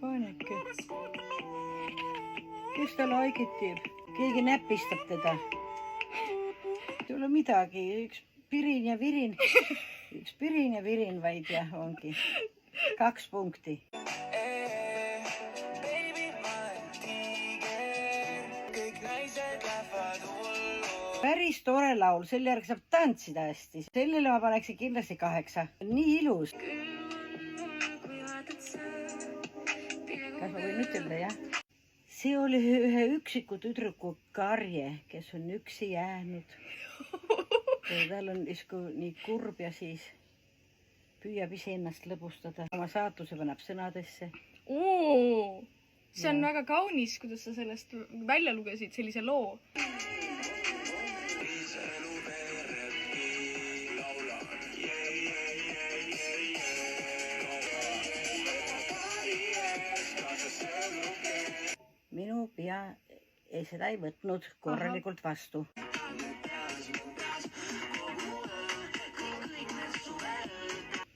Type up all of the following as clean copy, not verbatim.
Vaaneke. Kes ta laikit teeb? Keegi näpistab teda. Ei ole midagi. Üks pirin ja virin. Üks pirin ja virin vaid ja ongi. 2 punkti. Päris tore laul, selle järgi saab tantsida hästi. Sellele ma paneksin kindlasti 8. Nii ilus. Kas ma võin ütelda, jah? See oli ühe üksiku tüdruku karje, kes on üksi jäänud. Tal on nii kurb ja siis püüab ise ennast lõbustada. Oma saatuse paneb sõnadesse. See on väga kaunis, kuidas sa sellest välja lugesid sellise loo. Minu pea seda ei võtnud korralikult vastu.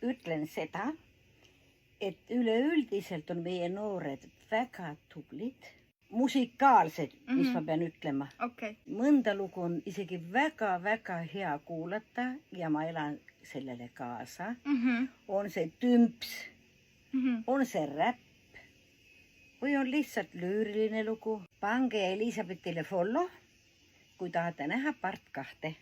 Ütlen seda, et üleüldiselt on meie noored väga tublid, musikaalsed, mis ma pean ütlema. Mõnda lugu on isegi väga-väga hea kuulata ja ma elan sellele kaasa. On see tümps, on see räpp või on lihtsalt lüüriline lugu. Pange Elisabethile follow, kui tahate näha part 2.